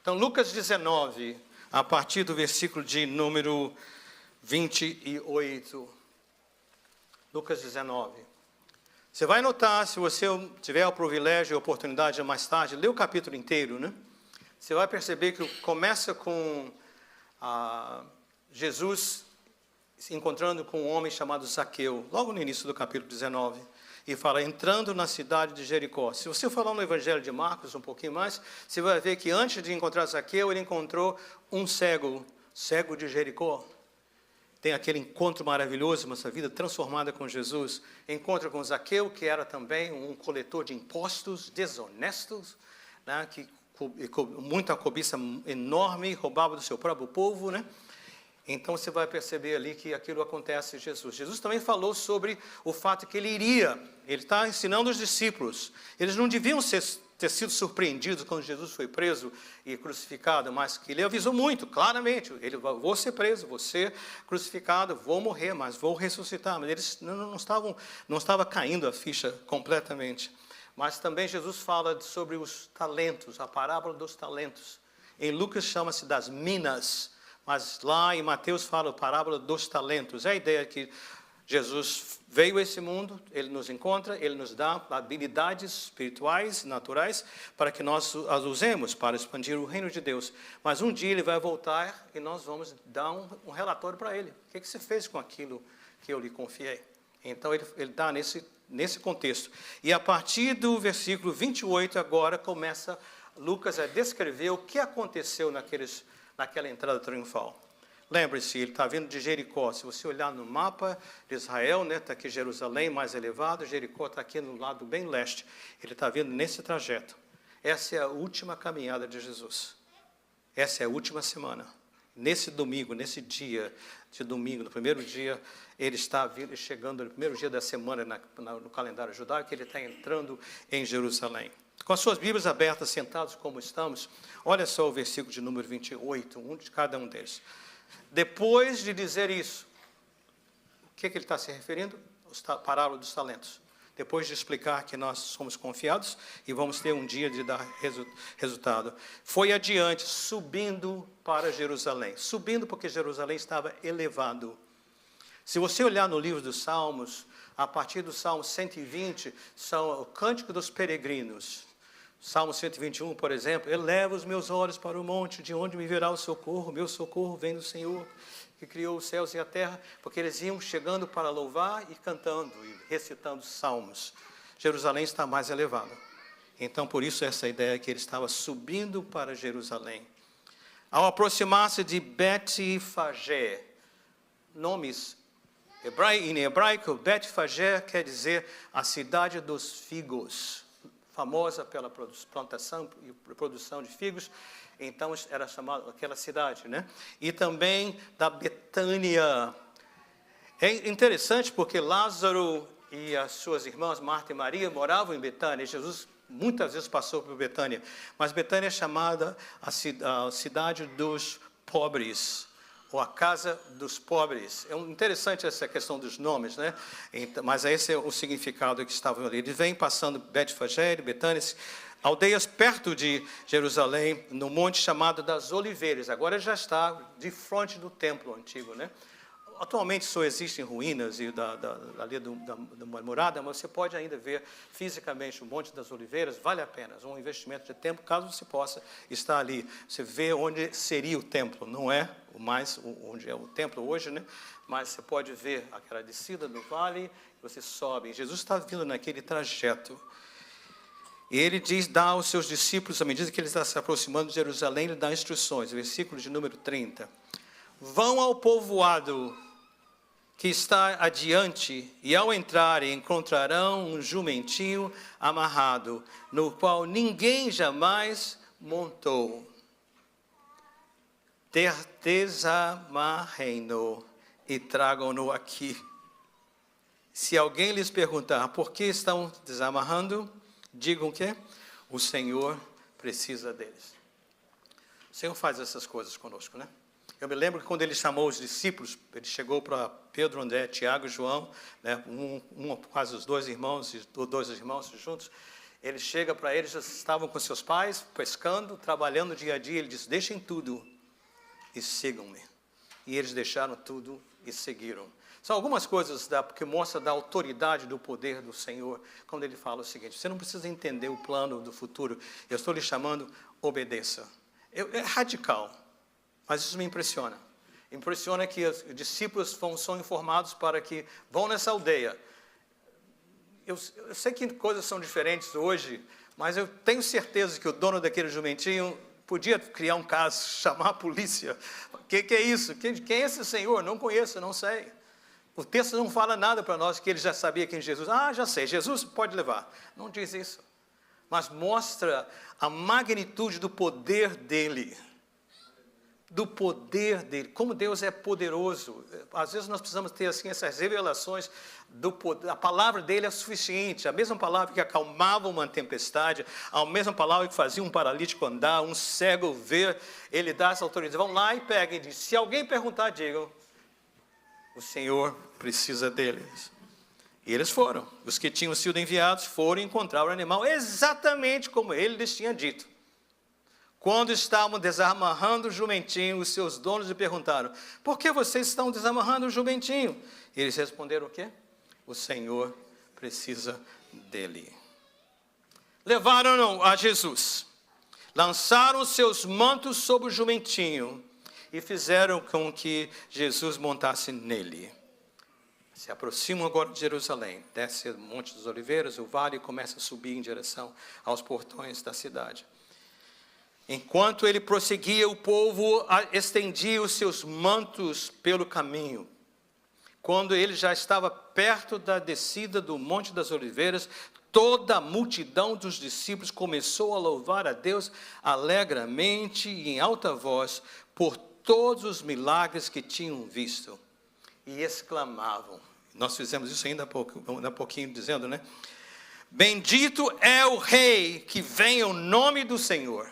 Então, Lucas 19, a partir do versículo de número 28. Lucas 19. Você vai notar, se você tiver o privilégio e a oportunidade de mais tarde, ler o capítulo inteiro, né? Você vai perceber que começa com Jesus se encontrando com um homem chamado Zaqueu, logo no início do capítulo 19. E fala, entrando na cidade de Jericó. Se você falar no Evangelho de Marcos um pouquinho mais, você vai ver que antes de encontrar Zaqueu, ele encontrou um cego de Jericó. Tem aquele encontro maravilhoso, uma vida transformada com Jesus. Encontra com Zaqueu, que era também um coletor de impostos, desonesto, né, que com muita cobiça enorme, roubava do seu próprio povo, né? Então você vai perceber ali que aquilo acontece em Jesus. Jesus também falou sobre o fato que ele está ensinando os discípulos. Eles não deviam ter sido surpreendidos quando Jesus foi preso e crucificado, mas que ele avisou muito, claramente, vou ser preso, vou ser crucificado, vou morrer, mas vou ressuscitar. Mas eles não estava caindo a ficha completamente. Mas também Jesus fala sobre os talentos, a parábola dos talentos. Em Lucas chama-se das minas, mas lá em Mateus fala a parábola dos talentos. É a ideia que Jesus veio a esse mundo, ele nos encontra, ele nos dá habilidades espirituais, naturais, para que nós as usemos para expandir o reino de Deus. Mas um dia ele vai voltar e nós vamos dar um relatório para ele. O que você fez com aquilo que eu lhe confiei? Então ele dá nesse contexto. E a partir do versículo 28 agora começa Lucas a descrever o que aconteceu naquela entrada triunfal. Lembre-se, ele está vindo de Jericó. Se você olhar no mapa de Israel, né, está aqui Jerusalém mais elevado, Jericó está aqui no lado bem leste. Ele está vindo nesse trajeto. Essa é a última caminhada de Jesus. Essa é a última semana. Nesse domingo, nesse dia de domingo, no primeiro dia, ele está chegando no primeiro dia da semana no calendário judaico, ele está entrando em Jerusalém. Com as suas Bíblias abertas, sentados como estamos, olha só o versículo de número 28, um de cada um deles. Depois de dizer isso, o que ele está se referindo? A parábola dos talentos. Depois de explicar que nós somos confiados e vamos ter um dia de dar resultado. Foi adiante, subindo para Jerusalém. Subindo porque Jerusalém estava elevado. Se você olhar no livro dos Salmos, a partir do Salmo 120, são o Cântico dos Peregrinos. Salmo 121, por exemplo, eleva os meus olhos para o monte, de onde me virá o socorro. Meu socorro vem do Senhor, que criou os céus e a terra, porque eles iam chegando para louvar e cantando e recitando salmos. Jerusalém está mais elevada. Então, por isso, essa ideia que ele estava subindo para Jerusalém. Ao aproximar-se de Betfagé, nomes em hebraico, Betfagé quer dizer a cidade dos figos, famosa pela plantação e produção de figos. Então, era chamada aquela cidade, né? E também da Betânia. É interessante porque Lázaro e as suas irmãs, Marta e Maria, moravam em Betânia. Jesus muitas vezes passou por Betânia. Mas Betânia é chamada a cidade dos pobres, ou a casa dos pobres. É interessante essa questão dos nomes, né? Mas esse é o significado que estavam ali. Eles vêm passando Betfagé, Betânia, aldeias perto de Jerusalém, no monte chamado das Oliveiras. Agora já está de frente do templo antigo, né? Atualmente só existem ruínas ali da murada, mas você pode ainda ver fisicamente o Monte das Oliveiras. Vale a pena, é um investimento de tempo, caso você possa estar ali. Você vê onde seria o templo, não é onde é o templo hoje, né? Mas você pode ver aquela descida do vale, você sobe. Jesus está vindo naquele trajeto. E ele dá aos seus discípulos, à medida que ele está se aproximando de Jerusalém, ele dá instruções. Versículo de número 30. Vão ao povoado que está adiante, e ao entrarem encontrarão um jumentinho amarrado, no qual ninguém jamais montou. Desamarrem-no e tragam-no aqui. Se alguém lhes perguntar por que estão desamarrando, digam que o Senhor precisa deles. O Senhor faz essas coisas conosco, né? Eu me lembro que quando ele chamou os discípulos, ele chegou para Pedro, André, Tiago e João, né, quase os dois irmãos juntos, Ele chega para eles, já estavam com seus pais, pescando, trabalhando dia a dia. Ele diz, deixem tudo e sigam-me. E eles deixaram tudo e seguiram. São algumas coisas que mostram da autoridade, do poder do Senhor, quando ele fala o seguinte, você não precisa entender o plano do futuro, eu estou lhe chamando, obedeça. É radical, mas isso me impressiona. Impressiona que os discípulos são informados para que vão nessa aldeia. Eu sei que coisas são diferentes hoje, mas eu tenho certeza que o dono daquele jumentinho podia criar um caso, chamar a polícia. Que é isso? Quem é esse senhor? Não conheço, não sei. O texto não fala nada para nós que ele já sabia quem Jesus. Já sei, Jesus pode levar. Não diz isso. Mas mostra a magnitude do poder dele. Do poder dele. Como Deus é poderoso. Às vezes nós precisamos ter assim, essas revelações do poder. A palavra dele é suficiente. A mesma palavra que acalmava uma tempestade, a mesma palavra que fazia um paralítico andar, um cego ver, ele dá essa autoridade. Vão lá e peguem e diz, se alguém perguntar, digam, o Senhor precisa deles. E eles foram. Os que tinham sido enviados foram encontrar o animal exatamente como ele lhes tinha dito. Quando estavam desamarrando o jumentinho, os seus donos lhe perguntaram, por que vocês estão desamarrando o jumentinho? E eles responderam o quê? O Senhor precisa dele. Levaram-no a Jesus. Lançaram seus mantos sobre o jumentinho e fizeram com que Jesus montasse nele. Se aproximam agora de Jerusalém, desce o Monte dos Oliveiras, o vale, e começa a subir em direção aos portões da cidade. Enquanto ele prosseguia, o povo estendia os seus mantos pelo caminho. Quando ele já estava perto da descida do Monte das Oliveiras, toda a multidão dos discípulos começou a louvar a Deus alegremente e em alta voz por todos os milagres que tinham visto. E exclamavam, nós fizemos isso ainda há pouquinho dizendo, né? Bendito é o Rei que vem em nome do Senhor.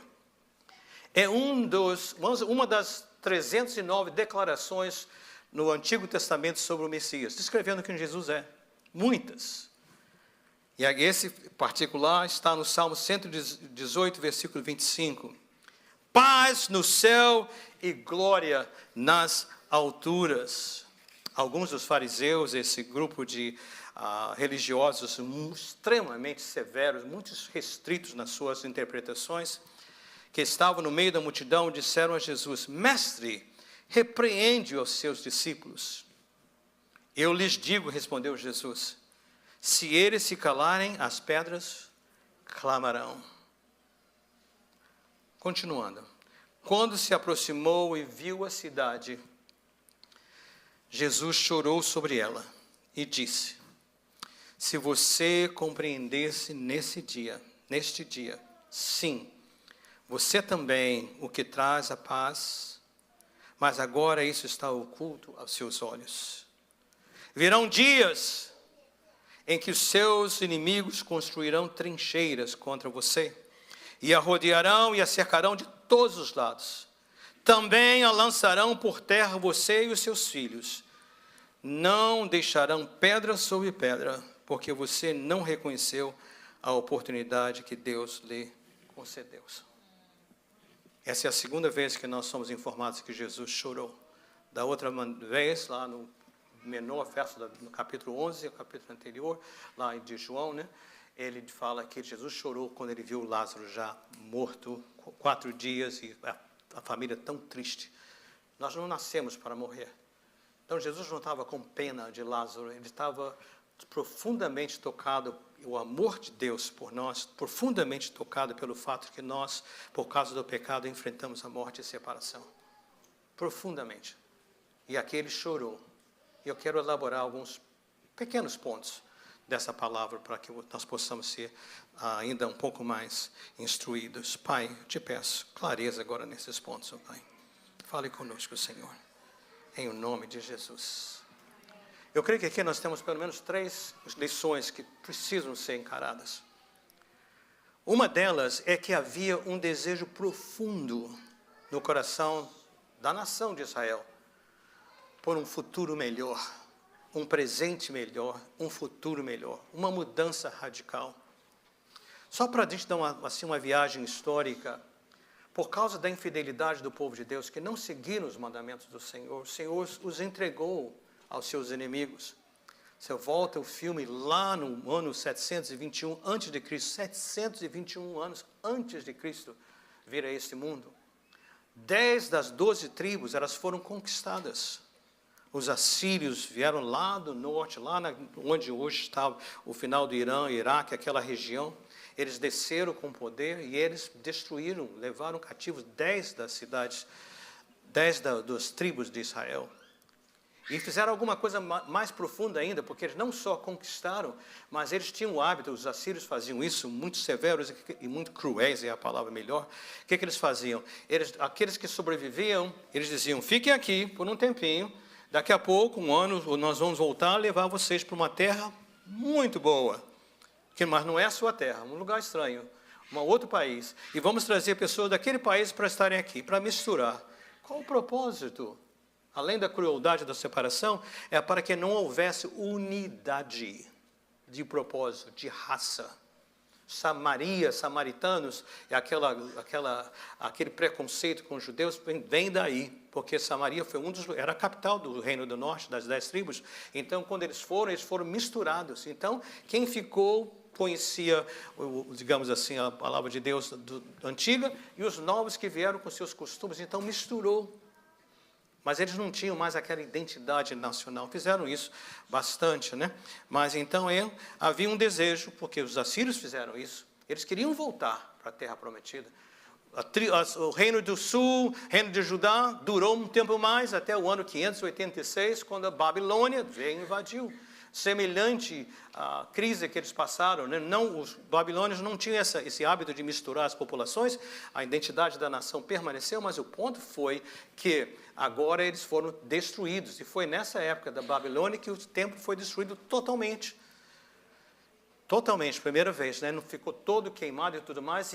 É uma das 309 declarações no Antigo Testamento sobre o Messias, descrevendo quem Jesus é. Muitas. E esse particular está no Salmo 118, versículo 25. Paz no céu e glória nas alturas. Alguns dos fariseus, esse grupo de religiosos extremamente severos, muito restritos nas suas interpretações, que estavam no meio da multidão, disseram a Jesus, Mestre, repreende aos seus discípulos. Eu lhes digo, respondeu Jesus, se eles se calarem, as pedras clamarão. Continuando. Quando se aproximou e viu a cidade, Jesus chorou sobre ela e disse, se você compreendesse neste dia, sim, você também o que traz a paz, mas agora isso está oculto aos seus olhos. Virão dias em que os seus inimigos construirão trincheiras contra você, e a rodearão e a cercarão de todos os lados. Também a lançarão por terra você e os seus filhos. Não deixarão pedra sobre pedra, porque você não reconheceu a oportunidade que Deus lhe concedeu. Essa é a segunda vez que nós somos informados que Jesus chorou. Da outra vez, lá no menor verso, no capítulo 11, o capítulo anterior, lá de João, né? Ele fala que Jesus chorou quando ele viu Lázaro já morto, 4 dias, e a família tão triste. Nós não nascemos para morrer. Então Jesus não estava com pena de Lázaro, ele estava profundamente tocado, o amor de Deus por nós, profundamente tocado pelo fato que nós, por causa do pecado, enfrentamos a morte e a separação. Profundamente. E aqui ele chorou. E eu quero elaborar alguns pequenos pontos dessa palavra para que nós possamos ser ainda um pouco mais instruídos. Pai, eu te peço clareza agora nesses pontos, oh Pai. Fale conosco, Senhor, em o nome de Jesus. Eu creio que aqui nós temos pelo menos 3 lições que precisam ser encaradas. Uma delas é que havia um desejo profundo no coração da nação de Israel por um futuro melhor, um presente melhor, um futuro melhor, uma mudança radical. Só para a gente dar uma viagem histórica, por causa da infidelidade do povo de Deus, que não seguiram os mandamentos do Senhor, o Senhor os entregou aos seus inimigos. Você volta o filme lá no ano 721 a.C., 721 anos antes de Cristo vir a este mundo. 10 das 12 tribos, elas foram conquistadas. Os assírios vieram lá do norte, onde hoje está o final do Irã, Iraque, aquela região. Eles desceram com poder e eles destruíram, levaram cativos 10 das cidades, 10 das tribos de Israel. E fizeram alguma coisa mais profunda ainda, porque eles não só conquistaram, mas eles tinham o hábito, os assírios faziam isso, muito severos e muito cruéis, é a palavra melhor. O que eles faziam? Aqueles que sobreviviam, eles diziam, fiquem aqui por um tempinho, daqui a pouco, um ano, nós vamos voltar a levar vocês para uma terra muito boa, mas não é a sua terra, um lugar estranho, um outro país. E vamos trazer pessoas daquele país para estarem aqui, para misturar. Qual o propósito? Além da crueldade da separação, é para que não houvesse unidade de propósito, de raça. Samaritanos, aquele preconceito com os judeus vem daí, porque Samaria foi era a capital do Reino do Norte, das 10 tribos. Então, quando eles foram misturados. Então, quem ficou conhecia, digamos assim, a palavra de Deus antiga, e os novos que vieram com seus costumes, então misturou. Mas eles não tinham mais aquela identidade nacional. Fizeram isso bastante, né? Mas então havia um desejo, porque os assírios fizeram isso. Eles queriam voltar para a terra prometida. O reino do sul, reino de Judá, durou um tempo mais, até o ano 586, quando a Babilônia veio e invadiu. Semelhante à crise que eles passaram, né? Os babilônios não tinham esse hábito de misturar as populações, a identidade da nação permaneceu, mas o ponto foi que agora eles foram destruídos, e foi nessa época da Babilônia que o templo foi destruído totalmente. Totalmente, primeira vez, né? Não ficou todo queimado e tudo mais,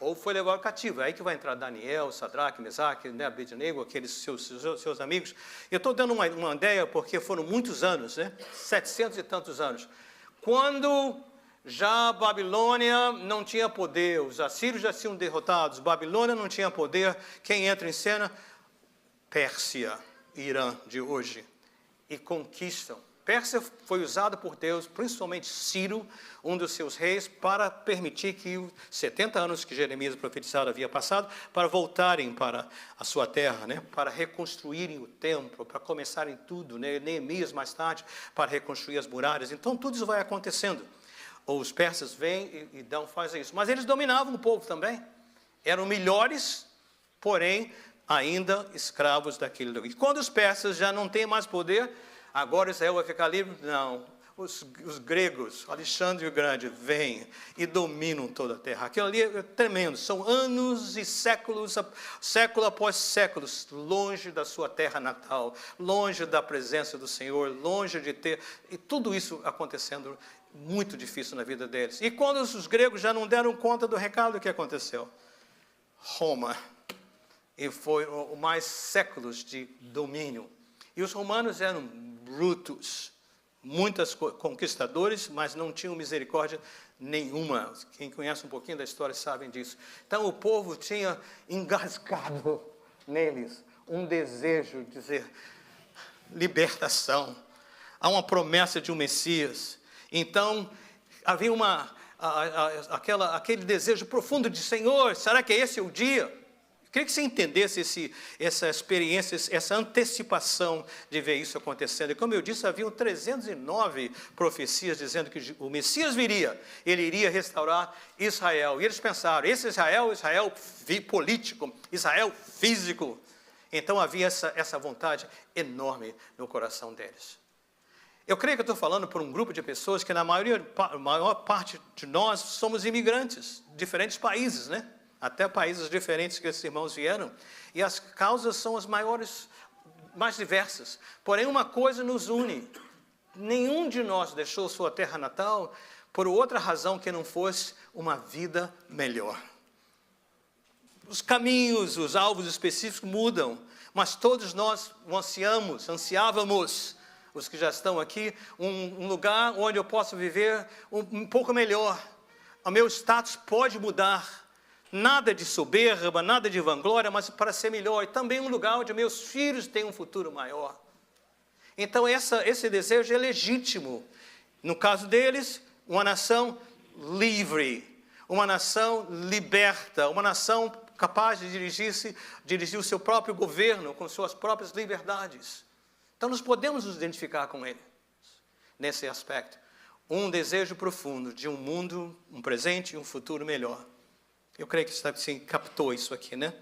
ou foi levado cativo. É aí que vai entrar Daniel, Sadraque, Mesaque, né, Abednego, aqueles seus amigos. Eu estou dando uma ideia porque foram muitos anos, né? 700 e tantos anos. Quando já a Babilônia não tinha poder, os assírios já tinham derrotados, Babilônia não tinha poder, quem entra em cena? Pérsia, Irã de hoje, e conquistam. Pérsia foi usada por Deus, principalmente Ciro, um dos seus reis, para permitir que os 70 anos que Jeremias profetizado havia passado, para voltarem para a sua terra, né? Para reconstruírem o templo, para começarem tudo, né? Neemias mais tarde, para reconstruir as muralhas. Então tudo isso vai acontecendo. Os persas vêm e fazem isso. Mas eles dominavam o povo também. Eram melhores, porém ainda escravos daquele lugar. E quando os persas já não têm mais poder, agora Israel vai ficar livre? Não. Os gregos, Alexandre o Grande, vêm e dominam toda a terra. Aquilo ali é tremendo. São anos e séculos, século após séculos, longe da sua terra natal, longe da presença do Senhor, longe de ter... E tudo isso acontecendo muito difícil na vida deles. E quando os gregos já não deram conta do recado, o que aconteceu? Roma. E foi mais séculos de domínio. E os romanos eram brutos, muitos conquistadores, mas não tinham misericórdia nenhuma. Quem conhece um pouquinho da história sabem disso. Então o povo tinha engasgado neles um desejo de dizer libertação. Há uma promessa de um Messias. Então havia aquele desejo profundo de Senhor, será que esse é o dia? Queria que você entendesse essa experiência, essa antecipação de ver isso acontecendo. E como eu disse, haviam 309 profecias dizendo que o Messias viria, ele iria restaurar Israel. E eles pensaram, esse Israel político, Israel físico. Então havia essa vontade enorme no coração deles. Eu creio que eu estou falando por um grupo de pessoas que a maior parte de nós somos imigrantes, de diferentes países, né? Até países diferentes que esses irmãos vieram, e as causas são as mais diversas. Porém, uma coisa nos une. Nenhum de nós deixou sua terra natal por outra razão que não fosse uma vida melhor. Os caminhos, os alvos específicos mudam, mas todos nós ansiávamos, os que já estão aqui, um lugar onde eu possa viver um pouco melhor. o meu status pode mudar. Nada de soberba, nada de vanglória, mas para ser melhor. E também um lugar onde meus filhos têm um futuro maior. Então, esse desejo é legítimo. No caso deles, uma nação livre, uma nação liberta, uma nação capaz de dirigir o seu próprio governo com suas próprias liberdades. Então, nós podemos nos identificar com eles nesse aspecto. Um desejo profundo de um mundo, um presente e um futuro melhor. Eu creio que você captou isso aqui, né?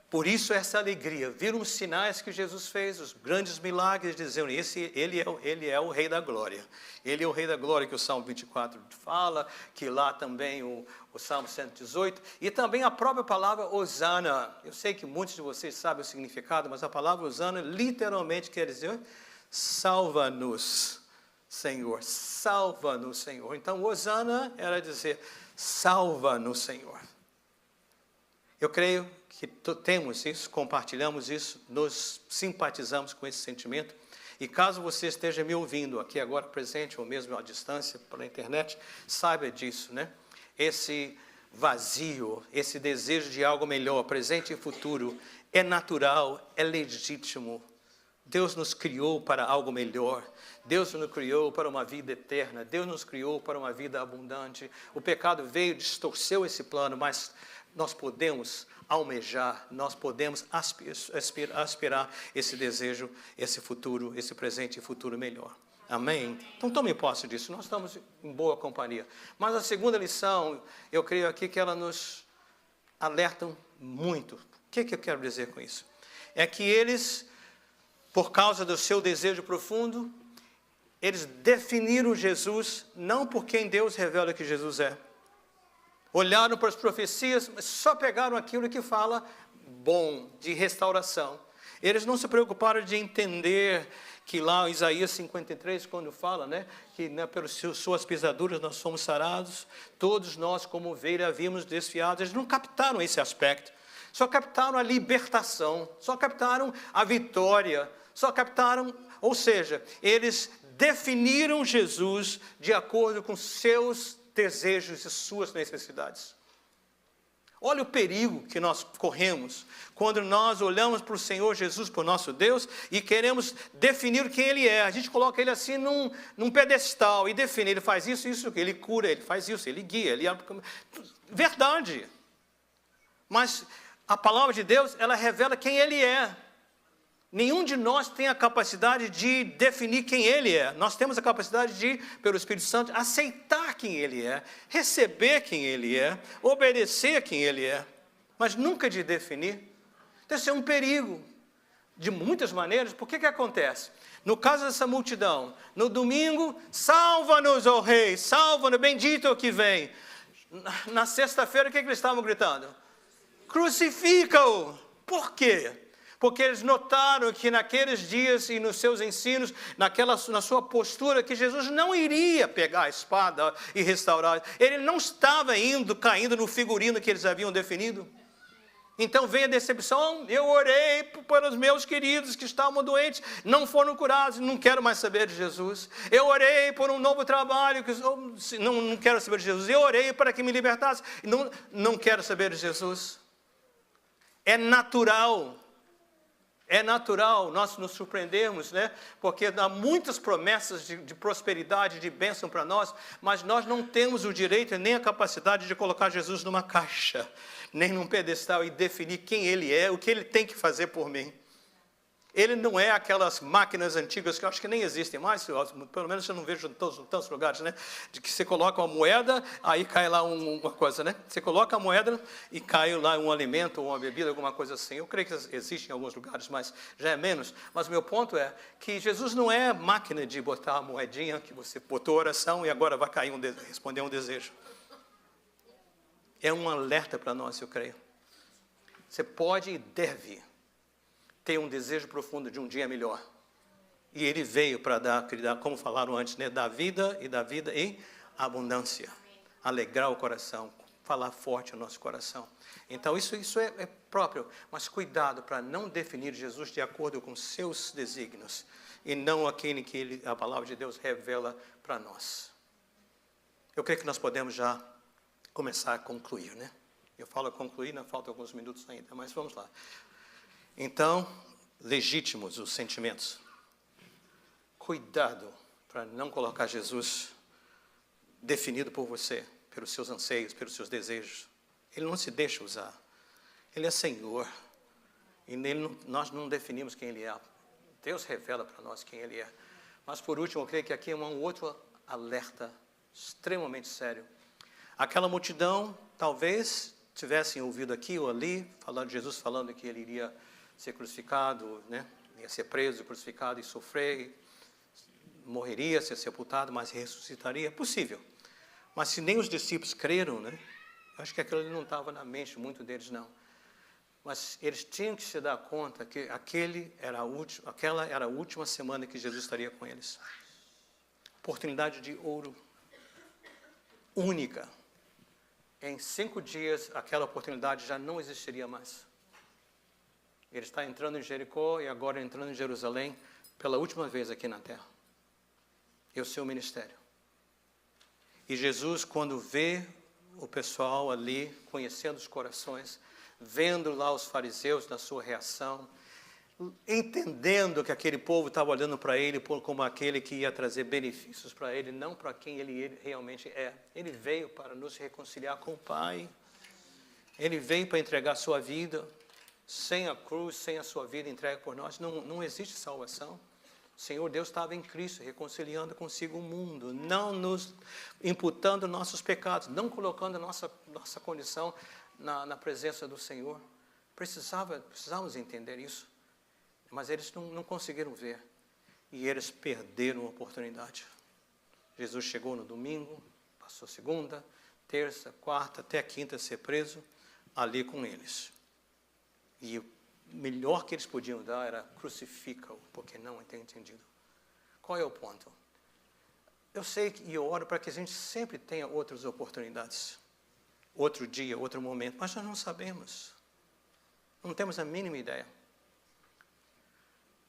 Por isso essa alegria. Viram os sinais que Jesus fez, os grandes milagres, dizendo, ele é o Rei da Glória. Ele é o Rei da Glória que o Salmo 24 fala, que lá também o Salmo 118, e também a própria palavra Hosana. Eu sei que muitos de vocês sabem o significado, mas a palavra Hosana literalmente quer dizer, salva-nos, Senhor, salva-nos, Senhor. Então, Hosana era dizer, salva-nos, Senhor. Eu creio que temos isso, compartilhamos isso, nos simpatizamos com esse sentimento. E caso você esteja me ouvindo aqui agora presente, ou mesmo à distância, pela internet, saiba disso, né? Esse vazio, esse desejo de algo melhor, presente e futuro, é natural, é legítimo. Deus nos criou para algo melhor. Deus nos criou para uma vida eterna. Deus nos criou para uma vida abundante. O pecado veio, distorceu esse plano, mas nós podemos almejar, nós podemos aspirar esse desejo, esse futuro, esse presente e futuro melhor. Amém? Então tome posse disso, nós estamos em boa companhia. Mas a segunda lição, eu creio aqui que ela nos alerta muito. O que eu quero dizer com isso? É que eles, por causa do seu desejo profundo, eles definiram Jesus não por quem Deus revela que Jesus é. Olharam para as profecias, mas só pegaram aquilo que fala bom, de restauração. Eles não se preocuparam de entender que lá em Isaías 53, quando fala, né, que pelas suas pisaduras nós fomos sarados, todos nós como ovelha havíamos desfiado. Eles não captaram esse aspecto. Só captaram a libertação, só captaram a vitória, só captaram, ou seja, eles definiram Jesus de acordo com seus desejos e suas necessidades. Olha o perigo que nós corremos quando nós olhamos para o Senhor Jesus, para o nosso Deus, e queremos definir quem Ele é. A gente coloca Ele assim num pedestal e define, Ele faz isso, Ele cura, Ele faz isso, Ele guia, Ele... Verdade. Mas a palavra de Deus, ela revela quem Ele é. Nenhum de nós tem a capacidade de definir quem Ele é. Nós temos a capacidade de, pelo Espírito Santo, aceitar quem Ele é, receber quem Ele é, obedecer quem Ele é, mas nunca de definir. Então, isso é um perigo, de muitas maneiras. Por que acontece? No caso dessa multidão, no domingo, salva-nos, ó Rei, salva-nos, bendito é o que vem. Na sexta-feira, o que eles estavam gritando? Crucifica-o. Por quê? Porque eles notaram que naqueles dias e nos seus ensinos, na sua postura, que Jesus não iria pegar a espada e restaurar. Ele não estava caindo no figurino que eles haviam definido. Então vem a decepção, eu orei para os meus queridos que estavam doentes, não foram curados, não quero mais saber de Jesus. Eu orei por um novo trabalho, não quero saber de Jesus. Eu orei para que me libertasse, não quero saber de Jesus. É natural nós nos surpreendermos, né? Porque há muitas promessas de prosperidade, de bênção para nós, mas nós não temos o direito nem a capacidade de colocar Jesus numa caixa, nem num pedestal e definir quem Ele é, o que Ele tem que fazer por mim. Ele não é aquelas máquinas antigas que eu acho que nem existem mais, pelo menos eu não vejo em tantos lugares, né? De que você coloca uma moeda, aí cai lá uma coisa, né? Você coloca a moeda e cai lá um alimento ou uma bebida, alguma coisa assim. Eu creio que existe em alguns lugares, mas já é menos. Mas o meu ponto é que Jesus não é máquina de botar a moedinha, que você botou a oração e agora vai cair responder um desejo. É um alerta para nós, eu creio. Você pode e deve ter um desejo profundo de um dia melhor. E Ele veio para dar, como falaram antes, né? Dar vida em abundância. Alegrar o coração, falar forte o nosso coração. Então isso é próprio. Mas cuidado para não definir Jesus de acordo com seus desígnios. E não aquele que a palavra de Deus revela para nós. Eu creio que nós podemos já começar a concluir, né? Eu falo concluir, não faltam alguns minutos ainda, mas vamos lá. Então, legítimos os sentimentos. Cuidado para não colocar Jesus definido por você, pelos seus anseios, pelos seus desejos. Ele não se deixa usar. Ele é Senhor. E nele nós não definimos quem Ele é. Deus revela para nós quem Ele é. Mas, por último, eu creio que aqui é um outro alerta extremamente sério. Aquela multidão, talvez, tivessem ouvido aqui ou ali, falando de Jesus, falando que Ele iria ser crucificado, né? Ia ser preso, crucificado e sofrer, morreria, ser sepultado, mas ressuscitaria. É possível. Mas se nem os discípulos creram, né? Eu acho que aquilo não estava na mente, muito deles não. Mas eles tinham que se dar conta que aquela era a última semana que Jesus estaria com eles. Oportunidade de ouro. Única. Em 5 dias, aquela oportunidade já não existiria mais. Ele está entrando em Jericó e agora entrando em Jerusalém pela última vez aqui na terra. E o seu ministério. E Jesus, quando vê o pessoal ali, conhecendo os corações, vendo lá os fariseus na sua reação, entendendo que aquele povo estava olhando para ele como aquele que ia trazer benefícios para ele, não para quem ele realmente é. Ele veio para nos reconciliar com o Pai. Ele veio para entregar a sua vida. Sem a cruz, sem a sua vida entregue por nós, não existe salvação. O Senhor Deus estava em Cristo, reconciliando consigo o mundo, não nos imputando nossos pecados, não colocando nossa condição na presença do Senhor. Precisávamos entender isso. Mas eles não conseguiram ver. E eles perderam a oportunidade. Jesus chegou no domingo, passou segunda, terça, quarta, até quinta ser preso, ali com eles. E o melhor que eles podiam dar era crucifica-o, porque não tem entendido. Qual é o ponto? Eu sei e eu oro para que a gente sempre tenha outras oportunidades. Outro dia, outro momento, mas nós não sabemos. Não temos a mínima ideia.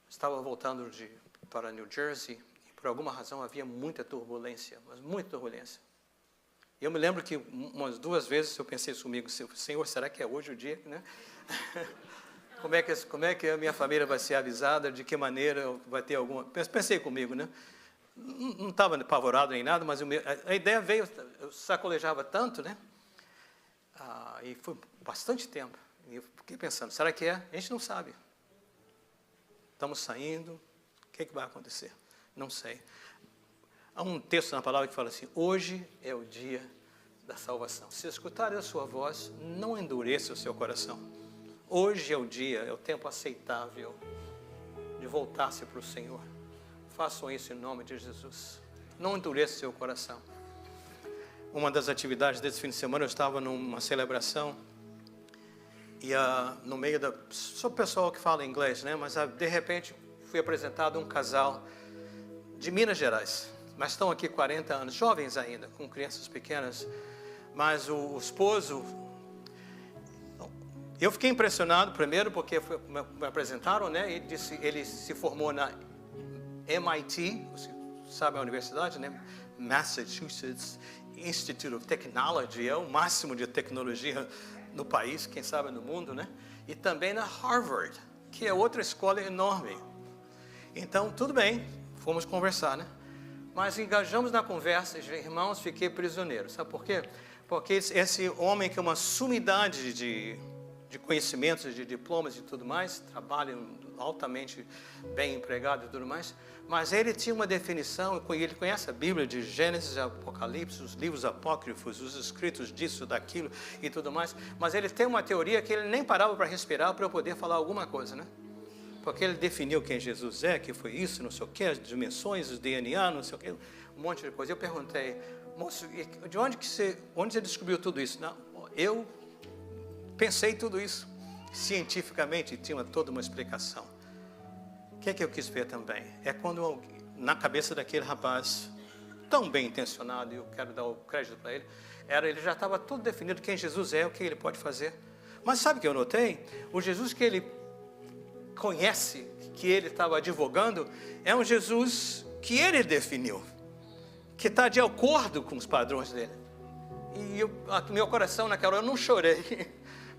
Estava voltando para New Jersey e por alguma razão havia muita turbulência, mas muita turbulência. E eu me lembro que umas 2 vezes eu pensei comigo, Senhor, será que é hoje o dia, né? Como é que a minha família vai ser avisada, de que maneira vai ter alguma... Pensei comigo, né? Não estava apavorado nem nada, mas a ideia veio, eu sacolejava tanto, né? E foi bastante tempo. E eu fiquei pensando, será que é? A gente não sabe. Estamos saindo, o que vai acontecer? Não sei. Há um texto na palavra que fala assim, hoje é o dia da salvação. Se escutarem a sua voz, não endureça o seu coração. Hoje é o dia, é o tempo aceitável de voltar-se para o Senhor. Façam isso em nome de Jesus. Não endureça o seu coração. Uma das atividades desse fim de semana, eu estava numa celebração e no meio sou pessoal que fala inglês, né? Mas de repente fui apresentado um casal de Minas Gerais, mas estão aqui 40 anos, jovens ainda, com crianças pequenas, mas o esposo, eu fiquei impressionado primeiro porque me apresentaram, né? Ele se formou na MIT, você sabe a universidade, né? Massachusetts Institute of Technology, é o máximo de tecnologia no país, quem sabe no mundo, né? E também na Harvard, que é outra escola enorme. Então, tudo bem, fomos conversar, né? Mas engajamos na conversa, irmãos, fiquei prisioneiro. Sabe por quê? Porque esse homem que é uma sumidade de conhecimentos, de diplomas e tudo mais, trabalha altamente bem empregado e tudo mais, mas ele tinha uma definição, ele conhece a Bíblia de Gênesis e Apocalipse, os livros apócrifos, os escritos disso, daquilo e tudo mais, mas ele tem uma teoria que ele nem parava para respirar para eu poder falar alguma coisa, né? Porque ele definiu quem Jesus é, que foi isso, não sei o que, as dimensões, os DNA, não sei o que, um monte de coisa. Eu perguntei, moço, de onde você descobriu tudo isso? Não, eu pensei tudo isso cientificamente, tinha toda uma explicação. O que é que eu quis ver também? É quando, na cabeça daquele rapaz, tão bem intencionado, e eu quero dar o crédito para ele, ele já estava tudo definido quem Jesus é, o que ele pode fazer. Mas sabe o que eu notei? O Jesus que ele conhece, que ele estava advogando, é um Jesus que ele definiu, que está de acordo com os padrões dele. E meu coração naquela hora, eu não chorei,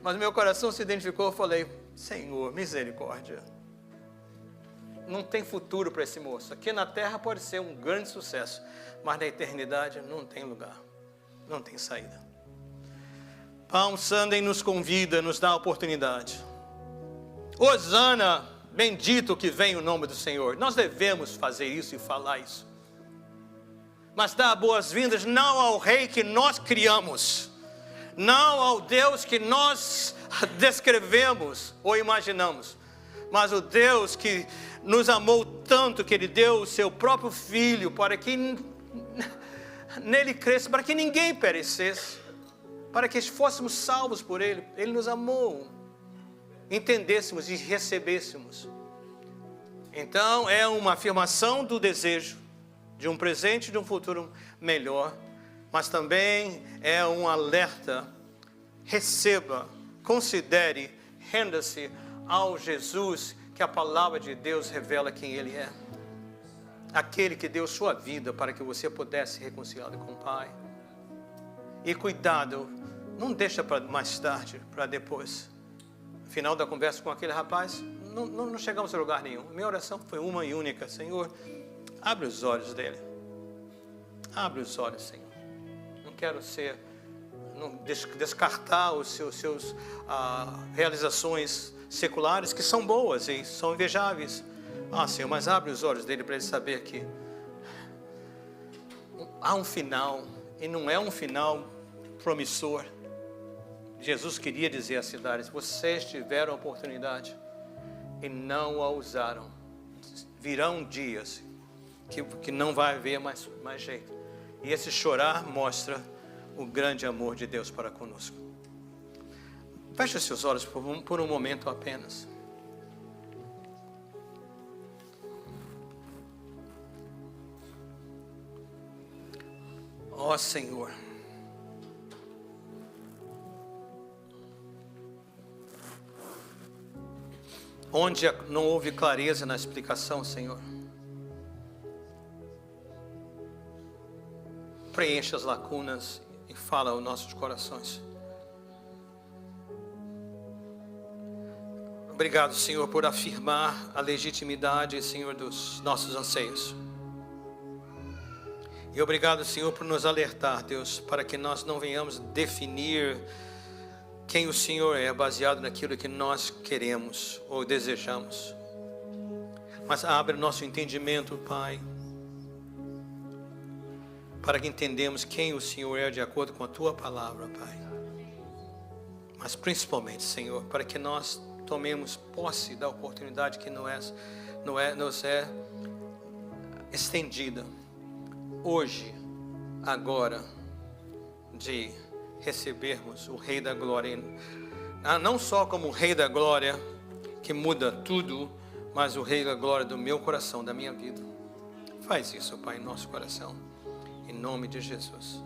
mas meu coração se identificou. Eu falei: Senhor, misericórdia. Não tem futuro para esse moço. Aqui na terra pode ser um grande sucesso, mas na eternidade não tem lugar, não tem saída. Palm Sunday nos convida, nos dá a oportunidade. Hosana, bendito que vem o nome do Senhor. Nós devemos fazer isso e falar isso. Mas dar boas-vindas não ao rei que nós criamos, não ao Deus que nós descrevemos ou imaginamos, mas o Deus que nos amou tanto que Ele deu o seu próprio Filho para que nele cresça, para que ninguém perecesse, para que fôssemos salvos por Ele. Ele nos amou, entendêssemos e recebêssemos. Então é uma afirmação do desejo de um presente e de um futuro melhor, mas também é um alerta. Receba, considere, renda-se ao Jesus que a palavra de Deus revela quem Ele é. Aquele que deu sua vida para que você pudesse se reconciliar com o Pai. E cuidado, não deixa para mais tarde, para depois. No final da conversa com aquele rapaz, não chegamos a lugar nenhum. Minha oração foi uma e única: Senhor, abre os olhos dele. Abre os olhos, Senhor. Não quero descartar os seus realizações seculares, que são boas e são invejáveis. Senhor, mas abre os olhos dele para ele saber que há um final, e não é um final promissor. Jesus queria dizer às cidades: vocês tiveram a oportunidade e não a usaram. Virão dias que não vai haver mais jeito. E esse chorar mostra o grande amor de Deus para conosco. Feche os seus olhos por um momento apenas. Ó Senhor, onde não houve clareza na explicação, Senhor, preencha as lacunas e fala aos nossos corações. Obrigado, Senhor, por afirmar a legitimidade, Senhor, dos nossos anseios. E obrigado, Senhor, por nos alertar, Deus, para que nós não venhamos definir quem o Senhor é baseado naquilo que nós queremos ou desejamos. Mas abre o nosso entendimento, Pai, para que entendamos quem o Senhor é de acordo com a Tua palavra, Pai. Mas principalmente, Senhor, para que nós tomemos posse da oportunidade que nos é estendida hoje, agora, de recebermos o Rei da Glória, não só como o Rei da Glória que muda tudo, mas o Rei da Glória do meu coração, da minha vida. Faz isso, Pai, em nosso coração, em nome de Jesus.